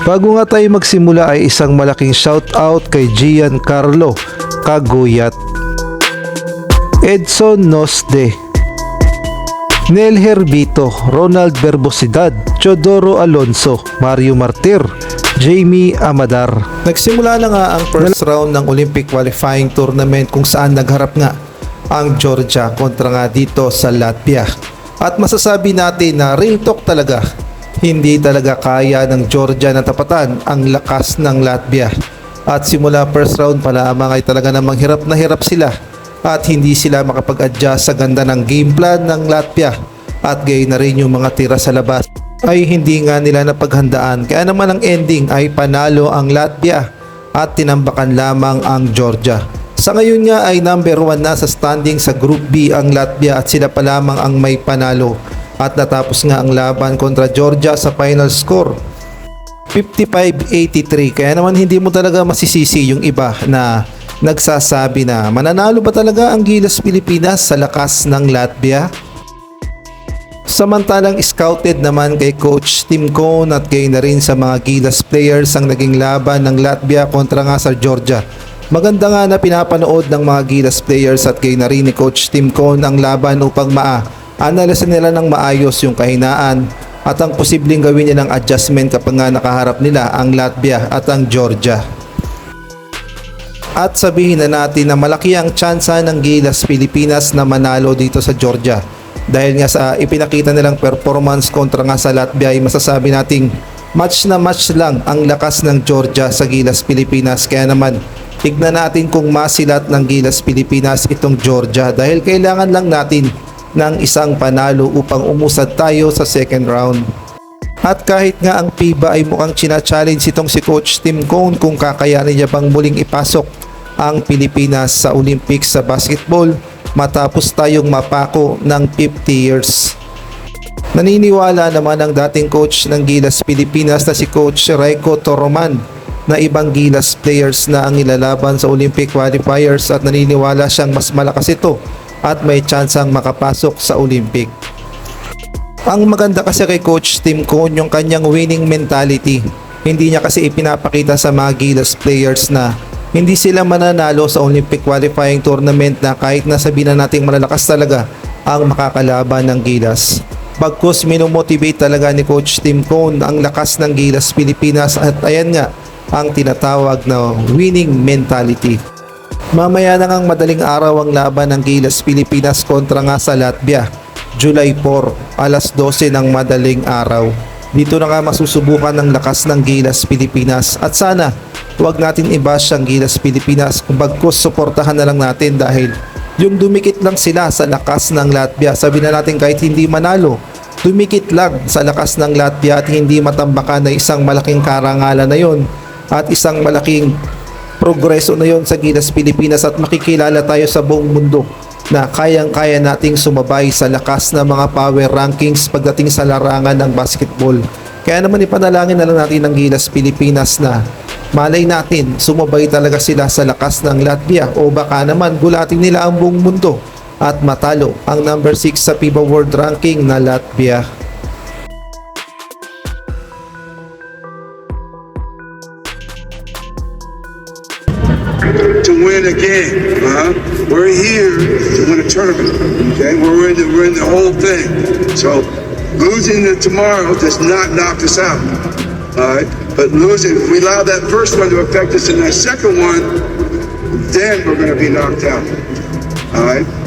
Bago nga tayo magsimula ay isang malaking shoutout kay Giancarlo Caguyat, Edson Nosde, Nel Herbito, Ronald Verbosidad, Chodoro Alonso, Mario Martir, Jamie Amadar. Nagsimula na nga ang first round ng Olympic qualifying tournament kung saan nagharap nga ang Georgia kontra nga dito sa Latvia. At masasabi natin na real talk talaga, hindi talaga kaya ng Georgia na tapatan ang lakas ng Latvia. At simula first round pa lamang ay talaga namang hirap na hirap sila at hindi sila makapag-adjust sa ganda ng game plan ng Latvia. At gayon na rin yung mga tira sa labas ay hindi nga nila napaghandaan. Kaya naman ang ending ay panalo ang Latvia at tinambakan lamang ang Georgia. Sa ngayon nga ay number 1 na sa standing sa Group B ang Latvia at sila pa lamang ang may panalo. At natapos nga ang laban kontra Georgia sa final score 55-83. Kaya naman hindi mo talaga masisisi yung iba na nagsasabi na mananalo ba talaga ang Gilas Pilipinas sa lakas ng Latvia? Samantalang scouted naman kay Coach Tim Cone at gayon na rin sa mga Gilas players ang naging laban ng Latvia kontra nga sa Georgia. Maganda nga na pinapanood ng mga Gilas players at gayon na rin ni Coach Tim Cone ang laban upang analysin nila ng maayos yung kahinaan at ang posibleng gawin nilang adjustment kapag nga nakaharap nila ang Latvia at ang Georgia. At sabihin na natin na malaki ang tsansa ng Gilas Pilipinas na manalo dito sa Georgia. Dahil nga sa ipinakita nilang performance kontra nga sa Latvia ay masasabi nating match na match lang ang lakas ng Georgia sa Gilas Pilipinas. Kaya naman tignan natin kung masilat ng Gilas Pilipinas itong Georgia dahil kailangan lang natin ng isang panalo upang umusad tayo sa second round. At kahit nga ang FIBA ay mukhang china-challenge itong si Coach Tim Cone kung kakayanin niya bang muling ipasok ang Pilipinas sa Olympics sa basketball matapos tayong mapako ng 50 years. Naniniwala naman ang dating coach ng Gilas Pilipinas na si Coach Raiko Toroman na ibang Gilas players na ang ilalaban sa Olympic qualifiers at naniniwala siyang mas malakas ito at may tsansang makapasok sa Olympic. Ang maganda kasi kay Coach Tim Cone yung kanyang winning mentality. Hindi niya kasi ipinapakita sa mga Gilas players na hindi sila mananalo sa Olympic qualifying tournament na kahit na sabihin na nating malalakas talaga ang makakalaban ng Gilas. Bagkus minomotivate talaga ni Coach Tim Cone ang lakas ng Gilas Pilipinas at ayan nga ang tinatawag na winning mentality. Mamaya na ngang madaling araw ang laban ng Gilas Pilipinas kontra nga sa Latvia, July 4, alas 12 ng madaling araw. Dito na nga masusubukan ng lakas ng Gilas Pilipinas at sana huwag natin i-bash ang Gilas Pilipinas, bagkus suportahan na lang natin dahil yung dumikit lang sila sa lakas ng Latvia. Sabi na natin kahit hindi manalo, dumikit lang sa lakas ng Latvia at hindi matambakan na isang malaking karangalan na yon at isang malaking progreso na yon sa Gilas Pilipinas at makikilala tayo sa buong mundo na kayang-kaya nating sumabay sa lakas ng mga power rankings pagdating sa larangan ng basketball. Kaya naman ipanalangin na lang natin ng Gilas Pilipinas na malay natin sumabay talaga sila sa lakas ng Latvia o baka naman gulatin nila ang buong mundo at matalo ang number 6 sa FIBA World Ranking na Latvia. To win a game, we're here to win a tournament. Okay, we're in the whole thing. So losing it tomorrow does not knock us out. All right, but losing, if we allow that first one to affect us in that second one, then we're going to be knocked out. All right.